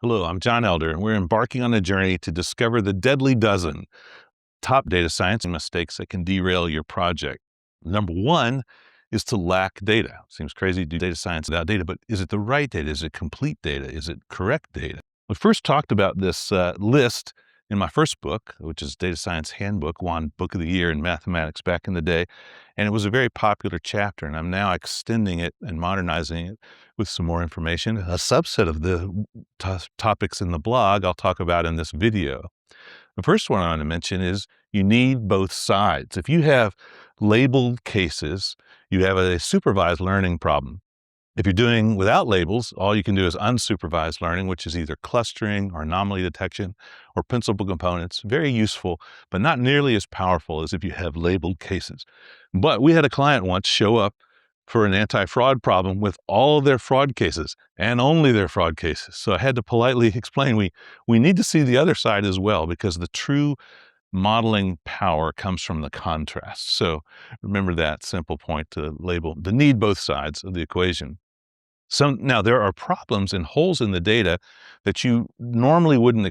Hello, I'm John Elder, and we're embarking on a journey to discover the deadly dozen top data science mistakes that can derail your project. Number one is to lack data. Seems crazy to do data science without data, but is it the right data? Is it complete data? Is it correct data? We first talked about this list in my first book, which is Data Science Handbook, won Book of the Year in mathematics back in the day. And it was a very popular chapter, and I'm now extending it and modernizing it with some more information. A subset of the topics in the blog I'll talk about in this video. The first one I want to mention is you need both sides. If you have labeled cases, you have a supervised learning problem. If you're doing without labels, all you can do is unsupervised learning, which is either clustering or anomaly detection or principal components. Very useful, but not nearly as powerful as if you have labeled cases. But we had a client once show up for an anti-fraud problem with all of their fraud cases and only their fraud cases. So I had to politely explain we need to see the other side as well, because the true modeling power comes from the contrast. So remember that simple point to label, to need both sides of the equation. Now there are problems and holes in the data that you normally wouldn't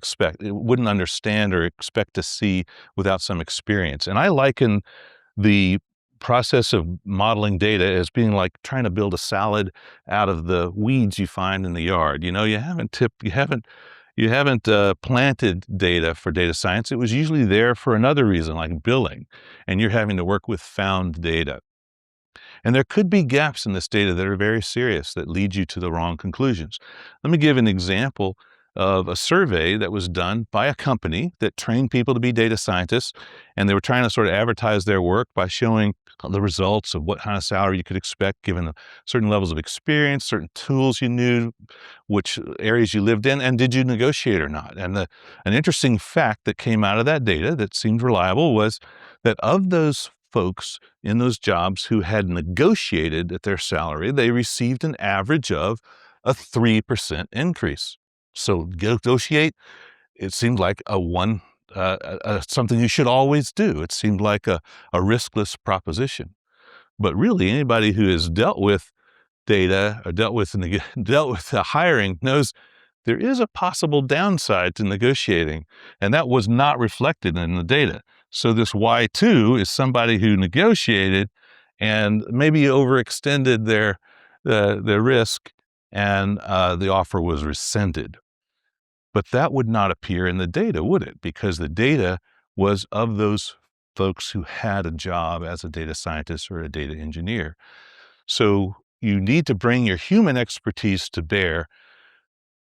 understand or expect to see without some experience. And I liken the process of modeling data as being like trying to build a salad out of the weeds you find in the yard. You know, you haven't planted data for data science. It was usually there for another reason, like billing, and you're having to work with found data. And there could be gaps in this data that are very serious that lead you to the wrong conclusions. Let me give an example of a survey that was done by a company that trained people to be data scientists, and they were trying to sort of advertise their work by showing the results of what kind of salary you could expect given the certain levels of experience, certain tools you knew, which areas you lived in, and did you negotiate or not. And an interesting fact that came out of that data that seemed reliable was that of those folks in those jobs who had negotiated at their salary, they received an average of a 3% increase. So negotiate, it seemed like something you should always do. It seemed like a riskless proposition. But really, anybody who has dealt with data or dealt with hiring knows there is a possible downside to negotiating, and that was not reflected in the data. So this Y2 is somebody who negotiated and maybe overextended their risk, and the offer was rescinded. But that would not appear in the data, would it? Because the data was of those folks who had a job as a data scientist or a data engineer. So you need to bring your human expertise to bear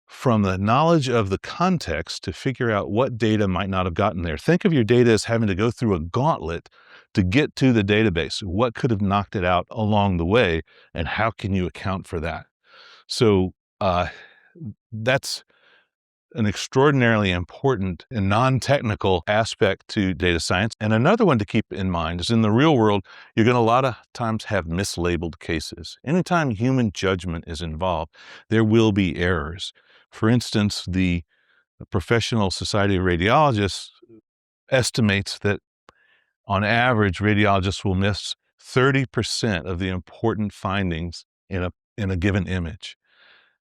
from the knowledge of the context to figure out what data might not have gotten there. Think of your data as having to go through a gauntlet to get to the database. What could have knocked it out along the way, and how can you account for that? So that's an extraordinarily important and non-technical aspect to data science. And another one to keep in mind is in the real world, you're going to a lot of times have mislabeled cases. Anytime human judgment is involved, there will be errors. For instance, the Professional Society of Radiologists estimates that on average, radiologists will miss 30% of the important findings in a given image.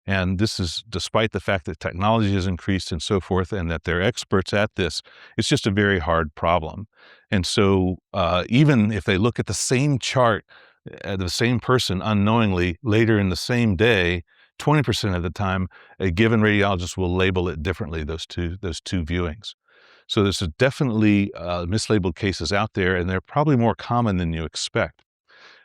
And this is despite the fact that technology has increased and so forth, and that they're experts at this. It's just a very hard problem. And so even if they look at the same chart, the same person unknowingly later in the same day, 20% of the time, a given radiologist will label it differently, those two viewings. So there's definitely mislabeled cases out there, and they're probably more common than you expect.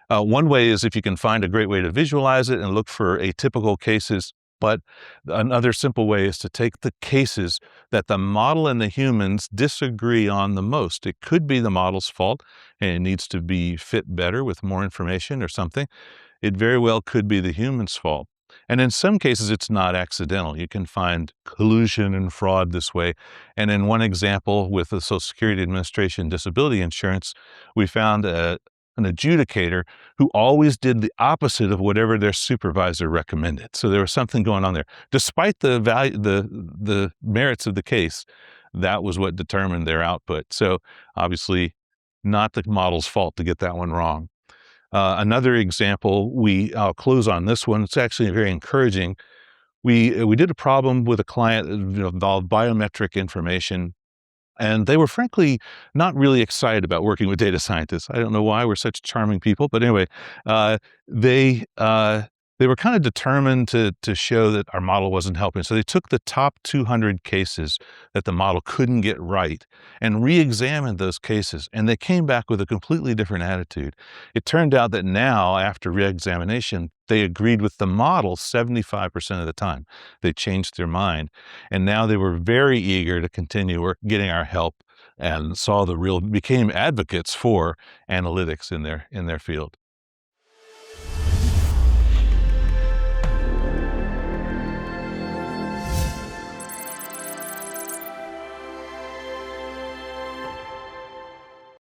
One way is if you can find a great way to visualize it and look for atypical cases. But another simple way is to take the cases that the model and the humans disagree on the most. It could be the model's fault and it needs to be fit better with more information or something. It very well could be the human's fault. And in some cases, it's not accidental. You can find collusion and fraud this way. And in one example with the Social Security Administration disability insurance, we found an adjudicator who always did the opposite of whatever their supervisor recommended. So there was something going on there. Despite the merits of the case, that was what determined their output. So obviously not the model's fault to get that one wrong. Another example, I'll close on this one. It's actually very encouraging. We did a problem with a client that, involved biometric information, and they were frankly not really excited about working with data scientists. I don't know why, we're such charming people, but anyway, uh, they, uh, they were kinda determined to show that our model wasn't helping. So they took the top 200 cases that the model couldn't get right and re-examined those cases, and they came back with a completely different attitude. It turned out that now, after re-examination, they agreed with the model 75% of the time. They changed their mind, and now they were very eager to continue getting our help, and became advocates for analytics in their field.